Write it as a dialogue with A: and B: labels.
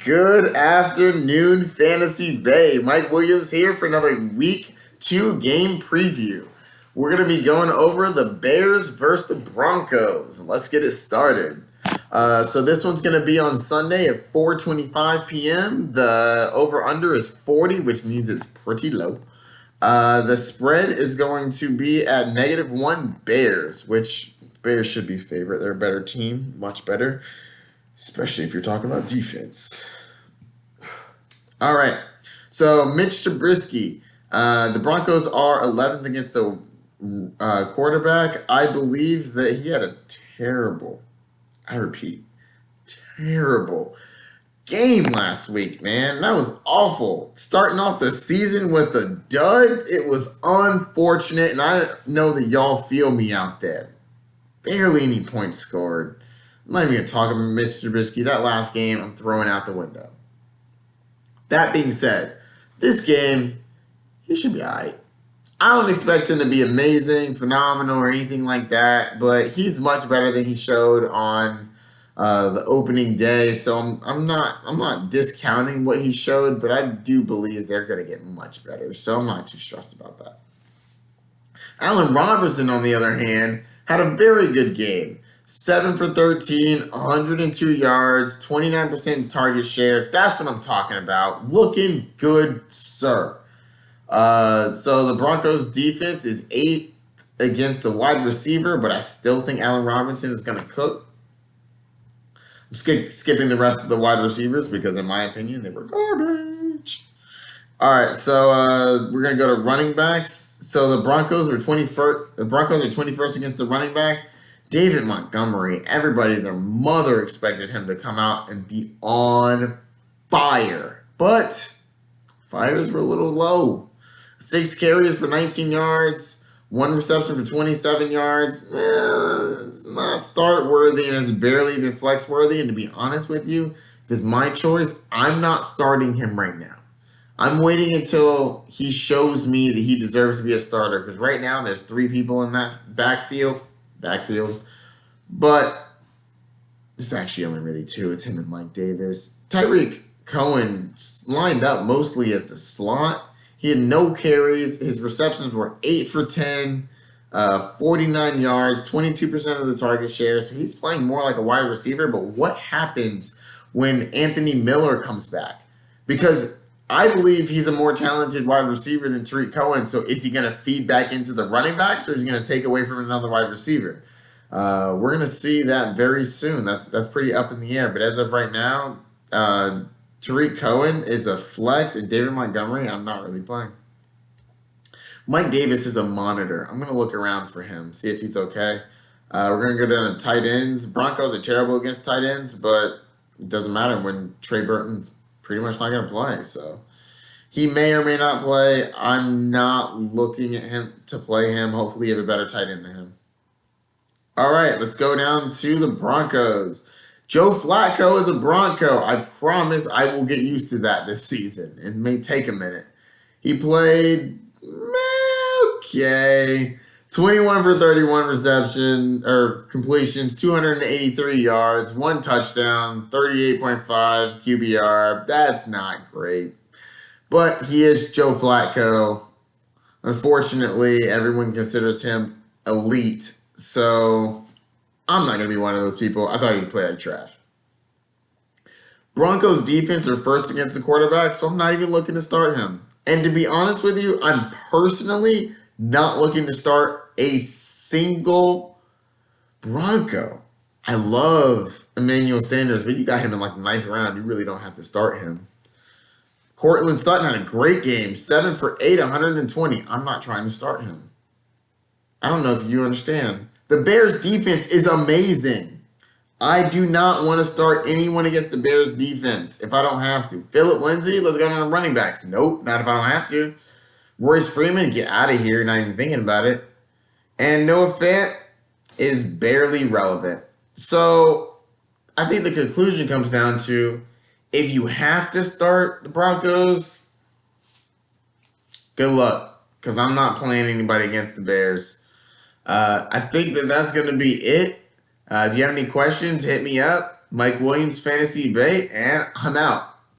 A: Good afternoon, Fantasy Bay. Mike Williams here for another Week 2 game preview. We're going to be going over the Bears versus the Broncos. Let's get it started. So this one's going to be on Sunday at 4:25 p.m. The over-under is 40, which means it's pretty low. The spread is going to be at -1 Bears, which Bears should be favorite. They're a better team, much better. Especially if you're talking about defense. All right. So, Mitch Trubisky. The Broncos are 11th against the quarterback. I believe that he had a terrible game last week, man. That was awful. Starting off the season with a dud, it was unfortunate, and I know that y'all feel me out there. Barely any points scored. I'm not even going to talk about Mr. Trubisky. That last game, I'm throwing out the window. That being said, this game, he should be all right. I don't expect him to be amazing, phenomenal, or anything like that, but he's much better than he showed on the opening day. So I'm not discounting what he showed, but I do believe they're going to get much better. So I'm not too stressed about that. Allen Robinson, on the other hand, had a very good game. 7 for 13, 102 yards, 29% target share. That's what I'm talking about. Looking good, sir. So the Broncos defense is 8th against the wide receiver, but I still think Allen Robinson is going to cook. I'm skipping the rest of the wide receivers because, in my opinion, they were garbage. All right, so we're going to go to running backs. So the Broncos are 21st. The Broncos are 21st against the running back. David Montgomery, everybody, their mother expected him to come out and be on fire. But fires were a little low. 6 carries for 19 yards, 1 reception for 27 yards. It's not start worthy, and it's barely even flex worthy. And to be honest with you, if it's my choice, I'm not starting him right now. I'm waiting until he shows me that he deserves to be a starter, because right now there's 3 people in that backfield, but it's actually only really 2. It's him and Mike Davis. Tyreek Cohen lined up mostly as the slot. He had no carries. His receptions were 8 for 10, 49 yards, 22% of the target share. So he's playing more like a wide receiver. But what happens when Anthony Miller comes back? Because I believe he's a more talented wide receiver than Tyreek Cohen. So is he going to feed back into the running backs, or is he going to take away from another wide receiver? We're going to see that very soon. That's pretty up in the air. But as of right now, Tyreek Cohen is a flex, and David Montgomery, I'm not really playing. Mike Davis is a monitor. I'm going to look around for him, see if he's okay. We're going to go down to tight ends. Broncos are terrible against tight ends, but it doesn't matter when Trey Burton's pretty much not going to play. So he may or may not play. I'm not looking at him to play him. Hopefully you have a better tight end than him. All right, let's go down to the Broncos. Joe Flacco is a Bronco. I promise I will get used to that this season. It may take a minute. He played, okay, 21 for 31 reception or completions, 283 yards, 1 touchdown, 38.5 QBR. That's not great. But he is Joe Flacco. Unfortunately, everyone considers him elite. So I'm not going to be one of those people. I thought he'd play like trash. Broncos defense are first against the quarterback, so I'm not even looking to start him. And to be honest with you, I'm personally not looking to start a single Bronco. I love Emmanuel Sanders, but you got him in like the 9th round. You really don't have to start him. Cortland Sutton had a great game, 7 for 8, 120. I'm not trying to start him. I don't know if you understand. The Bears defense is amazing. I do not want to start anyone against the Bears defense if I don't have to. Phillip Lindsay, let's go down to running backs. Nope, not if I don't have to. Royce Freeman, get out of here, not even thinking about it. And Noah Fant is barely relevant. So I think the conclusion comes down to, if you have to start the Broncos, good luck, because I'm not playing anybody against the Bears. I think that's going to be it. If you have any questions, hit me up. Mike Williams fantasy debate, and I'm out.